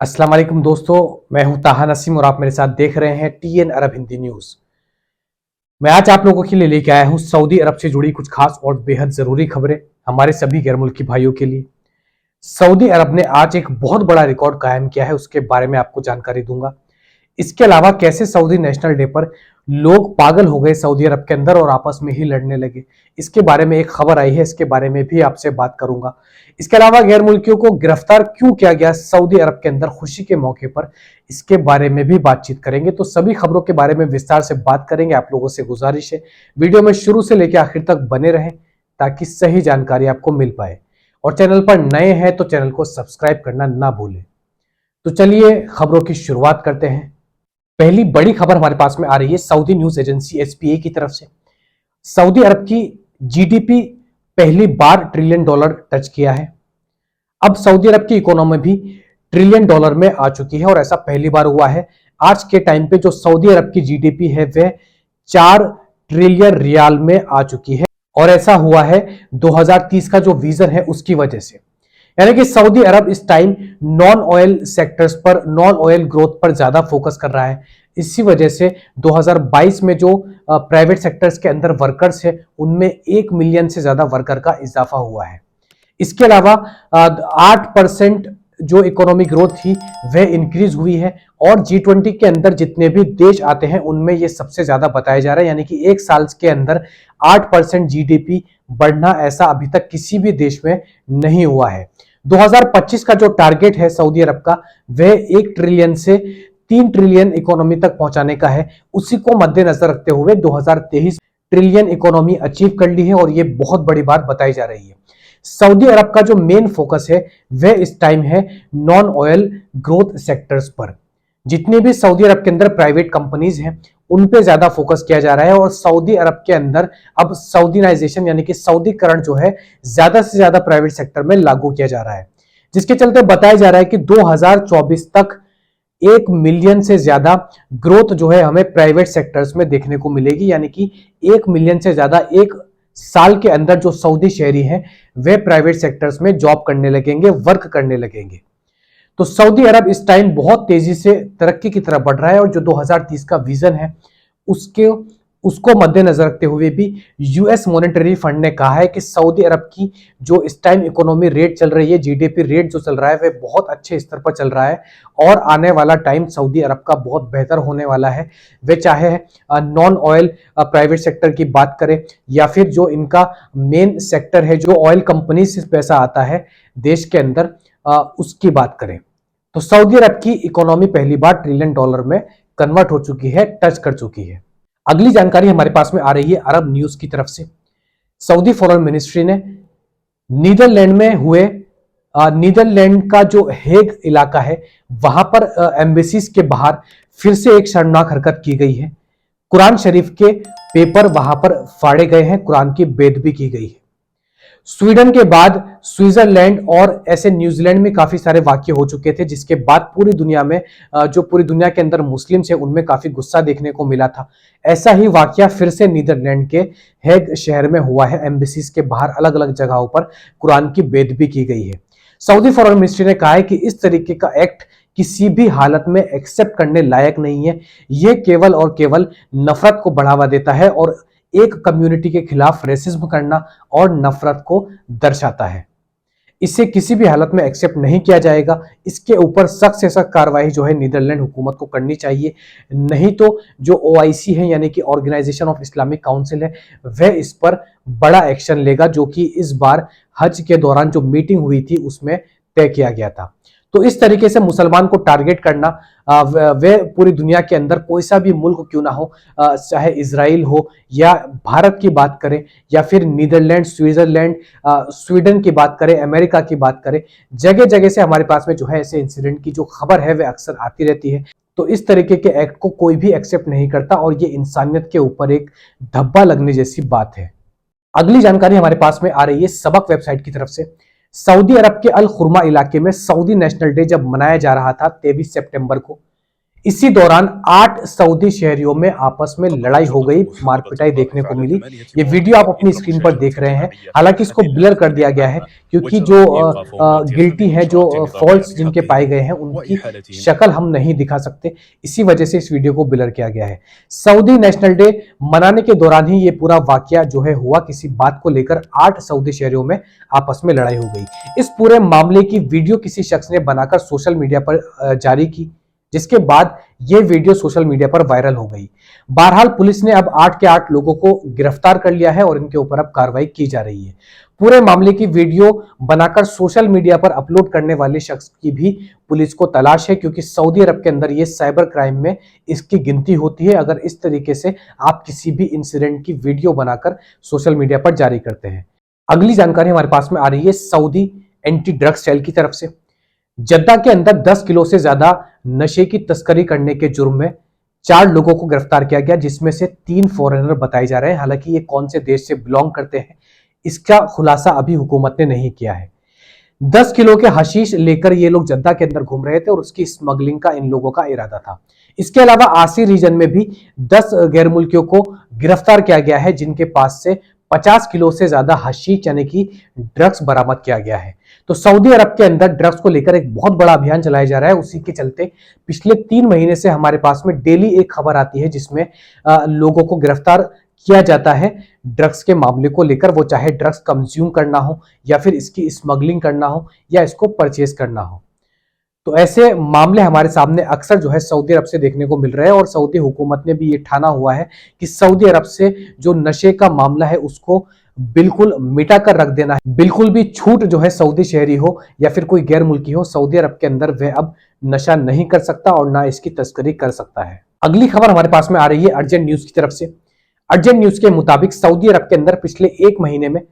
अस्सलाम वालेकुम दोस्तों, मैं हूं ताहा नसीम और आप मेरे साथ देख रहे हैं टीएन अरब हिंदी न्यूज। मैं आज आप लोगों के लिए लेके आया हूं सऊदी अरब से जुड़ी कुछ खास और बेहद जरूरी खबरें हमारे सभी गैर मुल्की भाइयों के लिए। सऊदी अरब ने आज एक बहुत बड़ा रिकॉर्ड कायम किया है, उसके बारे में आपको जानकारी दूंगा। इसके अलावा कैसे सऊदी नेशनल डे पर लोग पागल हो गए सऊदी अरब के अंदर और आपस में ही लड़ने लगे, इसके बारे में एक खबर आई है, इसके बारे में भी आपसे बात करूंगा। इसके अलावा गैर मुल्कियों को गिरफ्तार क्यों किया गया सऊदी अरब के अंदर खुशी के मौके पर, इसके बारे में भी बातचीत करेंगे। तो सभी खबरों के बारे में विस्तार से बात करेंगे। आप लोगों से गुजारिश है वीडियो में शुरू से लेकर आखिर तक बने रहें ताकि सही जानकारी आपको मिल पाए, और चैनल पर नए हैं तो चैनल को सब्सक्राइब करना ना भूलें। तो चलिए खबरों की शुरुआत करते हैं। पहली बड़ी खबर हमारे पास में आ रही है सऊदी न्यूज एजेंसी एसपीए की तरफ से। सऊदी अरब की जीडीपी पहली बार ट्रिलियन डॉलर टच किया है। अब सऊदी अरब की इकोनॉमी भी ट्रिलियन डॉलर में आ चुकी है और ऐसा पहली बार हुआ है। आज के टाइम पे जो सऊदी अरब की जीडीपी है वह 4 ट्रिलियन रियाल में आ चुकी है, और ऐसा हुआ है 2030 का जो विजन है उसकी वजह से। यानी कि सऊदी अरब इस टाइम नॉन ऑयल सेक्टर्स पर, नॉन ऑयल ग्रोथ पर ज्यादा फोकस कर रहा है। इसी वजह से 2022 में जो प्राइवेट सेक्टर्स के अंदर वर्कर्स है उनमें 1 मिलियन से ज्यादा वर्कर का इजाफा हुआ है। इसके अलावा 8% जो इकोनॉमिक ग्रोथ थी वह इंक्रीज हुई है, और G20 के अंदर जितने भी देश आते हैं उनमें ये सबसे ज्यादा बताया जा रहा है। यानी कि एक साल के अंदर 8% जीडीपी बढ़ना ऐसा अभी तक किसी भी देश में नहीं हुआ है। 2025 का जो टारगेट है सऊदी अरब का वह 1 ट्रिलियन से 3 ट्रिलियन इकोनॉमी तक पहुंचाने का है। उसी को मद्देनजर रखते हुए 2023 ट्रिलियन इकोनॉमी अचीव कर ली है, और यह बहुत बड़ी बात बताई जा रही है। सऊदी अरब का जो मेन फोकस है वह इस टाइम है नॉन ऑयल ग्रोथ सेक्टर्स पर। जितने भी सऊदी अरब के अंदर प्राइवेट कंपनीज हैं उन पे ज्यादा फोकस किया जा रहा है, और सऊदी अरब के अंदर अब सऊदीनाइजेशन यानी कि सऊदीकरण जो है ज्यादा से ज्यादा प्राइवेट सेक्टर में लागू किया जा रहा है, जिसके चलते बताया जा रहा है कि 2024 तक 1 मिलियन से ज्यादा ग्रोथ जो है हमें प्राइवेट सेक्टर्स में देखने को मिलेगी। यानी कि 1 मिलियन से ज्यादा एक साल के अंदर जो सऊदी शहरी हैं वे प्राइवेट सेक्टर्स में जॉब करने लगेंगे, वर्क करने लगेंगे। तो सऊदी अरब इस टाइम बहुत तेजी से तरक्की की तरफ बढ़ रहा है, और जो 2030 का विजन है उसको मद्देनजर रखते हुए भी यूएस मॉनेटरी फंड ने कहा है कि सऊदी अरब की जो इस टाइम इकोनॉमी रेट चल रही है, जीडीपी रेट जो चल रहा है वह बहुत अच्छे स्तर पर चल रहा है, और आने वाला टाइम सऊदी अरब का बहुत बेहतर होने वाला है। वे चाहे नॉन ऑयल प्राइवेट सेक्टर की बात करें या फिर जो इनका मेन सेक्टर है जो ऑयल कंपनी से पैसा आता है देश के अंदर, उसकी बात करें तो सऊदी अरब की इकोनॉमी पहली बार ट्रिलियन डॉलर में कन्वर्ट हो चुकी है, टच कर चुकी है। अगली जानकारी हमारे पास में आ रही है अरब न्यूज की तरफ से। सऊदी फॉरेन मिनिस्ट्री ने नीदरलैंड में हुए, नीदरलैंड का जो हेग इलाका है वहां पर एम्बेसीज के बाहर फिर से एक शर्मनाक हरकत की गई है। कुरान शरीफ के पेपर वहां पर फाड़े गए हैं, कुरान की बेदबी की गई है। स्वीडन के बाद स्विट्जरलैंड और ऐसे न्यूजीलैंड में काफी सारे वाकये हो चुके थे, जिसके बाद पूरी दुनिया में जो पूरी दुनिया के अंदर मुस्लिम्स है उनमें काफी गुस्सा देखने को मिला था। ऐसा ही वाकया फिर से नीदरलैंड के हेग शहर में हुआ है। एम्बेसीज के बाहर अलग अलग जगहों पर कुरान की बेदबी की गई है। सऊदी फॉरेन मिनिस्ट्री ने कहा है कि इस तरीके का एक्ट किसी भी हालत में एक्सेप्ट करने लायक नहीं है। यह केवल और केवल नफरत को बढ़ावा देता है और एक कम्युनिटी के खिलाफ रेसिज्म करना और नफरत को दर्शाता है। इसे किसी भी हालत में एक्सेप्ट नहीं किया जाएगा। इसके ऊपर सख्त से सख्त कार्रवाई जो है नीदरलैंड हुकूमत को करनी चाहिए, नहीं तो जो ओआईसी है यानी कि ऑर्गेनाइजेशन ऑफ इस्लामिक काउंसिल है वह इस पर बड़ा एक्शन लेगा, जो कि इस बार हज के दौरान जो मीटिंग हुई थी उसमें तय किया गया था। तो इस तरीके से मुसलमान को टारगेट करना, वे पूरी दुनिया के अंदर कोई सा भी मुल्क क्यों ना हो, चाहे इजराइल हो या भारत की बात करें या फिर नीदरलैंड, स्विट्जरलैंड, स्वीडन की बात करें, अमेरिका की बात करें, जगह जगह से हमारे पास में जो है ऐसे इंसिडेंट की जो खबर है वह अक्सर आती रहती है। तो इस तरीके के एक्ट को कोई भी एक्सेप्ट नहीं करता, और ये इंसानियत के ऊपर एक धब्बा लगने जैसी बात है। अगली जानकारी हमारे पास में आ रही है सबक वेबसाइट की तरफ से। सऊदी अरब के अल खुरमा इलाके में सऊदी नेशनल डे जब मनाया जा रहा था 23 सितंबर को, इसी दौरान 8 सऊदी शहरियों में आपस में लड़ाई हो गई, मारपिटाई देखने को मिली। ये वीडियो आप अपनी स्क्रीन पर देख रहे हैं। हालांकि इसको ब्लर कर दिया गया है क्योंकि जो गिल्टी है, जो फॉल्ट्स जिनके पाए गए हैं, उनकी शक्ल हम नहीं दिखा सकते, इसी वजह से इस वीडियो को ब्लर किया गया है। सऊदी नेशनल डे मनाने के दौरान ही ये पूरा वाकया जो है हुआ। किसी बात को लेकर 8 सऊदी शहरियों में आपस में लड़ाई हो गई। इस पूरे मामले की वीडियो किसी शख्स ने बनाकर सोशल मीडिया पर जारी की, जिसके बाद यह वीडियो सोशल मीडिया पर वायरल हो गई। बहरहाल पुलिस ने अब 8 के 8 लोगों को गिरफ्तार कर लिया है और इनके ऊपर अब कार्रवाई की जा रही है। पूरे मामले की वीडियो बनाकर सोशल मीडिया पर अपलोड करने वाले शख्स की भी पुलिस को तलाश है, क्योंकि सऊदी अरब के अंदर ये साइबर क्राइम में इसकी गिनती होती है अगर इस तरीके से आप किसी भी इंसिडेंट की वीडियो बनाकर सोशल मीडिया पर जारी करते हैं। अगली जानकारी हमारे पास में आ रही है सऊदी एंटी ड्रग्स सेल की तरफ से। जद्दा के अंदर 10 किलो से ज्यादा नशे की तस्करी करने के जुर्म में 4 लोगों को गिरफ्तार किया गया, जिसमें से 3 फॉरेनर बताए जा रहे हैं। हालांकि ये कौन से देश से बिलोंग करते हैं इसका खुलासा अभी हुकूमत ने नहीं किया है। 10 किलो के हशीश लेकर ये लोग जद्दा के अंदर घूम रहे थे और उसकी स्मगलिंग का इन लोगों का इरादा था। इसके अलावा आसी रीजन में भी 10 गैर मुल्कियों को गिरफ्तार किया गया है, जिनके पास से 50 किलो से ज्यादा हशीश यानी कि ड्रग्स बरामद किया गया है। तो सऊदी अरब के अंदर ड्रग्स को लेकर एक बहुत बड़ा अभियान चलाया जा रहा है। उसी के चलते पिछले 3 महीने से हमारे पास में डेली एक खबर आती है जिसमें लोगों को गिरफ्तार किया जाता है ड्रग्स के मामले को लेकर, वो चाहे ड्रग्स कंज्यूम करना हो या फिर इसकी स्मगलिंग करना हो या इसको परचेज करना हो। तो ऐसे मामले हमारे सामने अक्सर जो है सऊदी अरब से देखने को मिल रहे हैं और सऊदी हुकूमत ने भी ये ठाना हुआ है कि सऊदी अरब से जो नशे का मामला है उसको बिल्कुल मिटा कर रख देना है। बिल्कुल भी छूट जो है सऊदी शहरी हो या फिर कोई गैर मुल्की हो, सऊदी अरब के अंदर वह अब नशा नहीं कर सकता और ना इसकी तस्करी कर सकता है। अगली खबर हमारे पास में आ रही है अर्जेंट न्यूज की तरफ से। अर्जेंट न्यूज के मुताबिक सऊदी अरब के अंदर पिछले 1 महीने में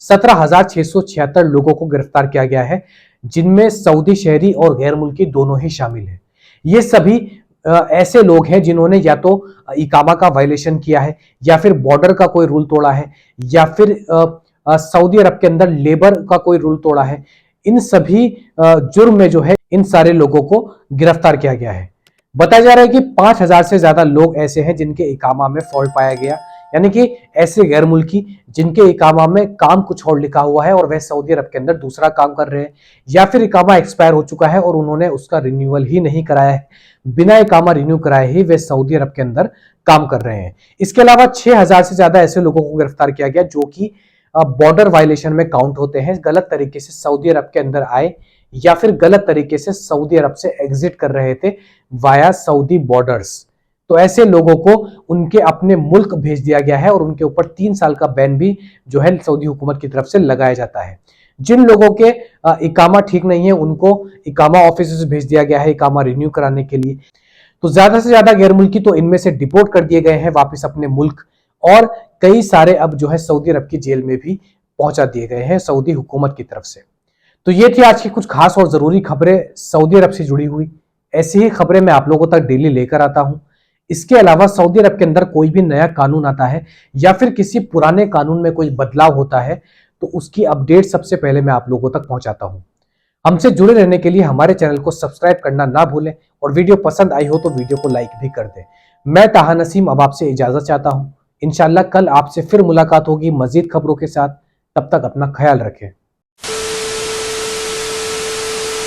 17,676 लोगों को गिरफ्तार किया गया है, जिनमें सऊदी शहरी और गैर मुल्की दोनों ही शामिल हैं। ये सभी ऐसे लोग हैं जिन्होंने या तो इकामा का वायलेशन किया है या फिर बॉर्डर का कोई रूल तोड़ा है या फिर सऊदी अरब के अंदर लेबर का कोई रूल तोड़ा है। इन सभी जुर्म में जो है इन सारे लोगों को गिरफ्तार किया गया है। बताया जा रहा है कि 5,000 से ज्यादा लोग ऐसे हैं जिनके इकामा में फॉल्ट पाया गया, यानी कि ऐसे गैर मुल्की जिनके इकामा में काम कुछ और लिखा हुआ है और वह सऊदी अरब के अंदर दूसरा काम कर रहे हैं, या फिर इकामा एक्सपायर हो चुका है और उन्होंने उसका रिन्यूअल ही नहीं कराया है, बिना इकामा रिन्यू कराए ही वे सऊदी अरब के अंदर काम कर रहे हैं। इसके अलावा 6,000 से ज्यादा ऐसे लोगों को गिरफ्तार किया गया जो कि बॉर्डर वायलेशन में काउंट होते हैं, गलत तरीके से सऊदी अरब के अंदर आए या फिर गलत तरीके से सऊदी अरब से एग्जिट कर रहे थे वाया सऊदी बॉर्डर्स। तो ऐसे लोगों को उनके अपने मुल्क भेज दिया गया है और उनके ऊपर 3 साल का बैन भी जो है सऊदी हुकूमत की तरफ से लगाया जाता है। जिन लोगों के इकामा ठीक नहीं है उनको इकामा ऑफिस से भेज दिया गया है इकामा रिन्यू कराने के लिए। तो ज्यादा से ज्यादा गैर मुल्की तो इनमें से डिपोर्ट कर दिए गए हैं वापस अपने मुल्क, और कई सारे अब जो है सऊदी अरब की जेल में भी पहुंचा दिए गए हैं सऊदी हुकूमत की तरफ से। तो ये थी आज की कुछ खास और जरूरी खबरें सऊदी अरब से जुड़ी हुई। ऐसी ही खबरें मैं आप लोगों तक डेली लेकर आता हूं। इसके अलावा सऊदी अरब के अंदर कोई भी नया कानून आता है या फिर किसी पुराने कानून में कोई बदलाव होता है तो उसकी अपडेट सबसे पहले मैं आप लोगों तक पहुंचाता हूं। हमसे जुड़े रहने के लिए हमारे चैनल को सब्सक्राइब करना ना भूलें और वीडियो पसंद आई हो तो वीडियो को लाइक भी कर दें। मैं ताहा नसीम अब आपसे इजाजत चाहता हूं। इंशाल्लाह कल आपसे फिर मुलाकात होगी मजीद खबरों के साथ। तब तक अपना ख्याल रखें।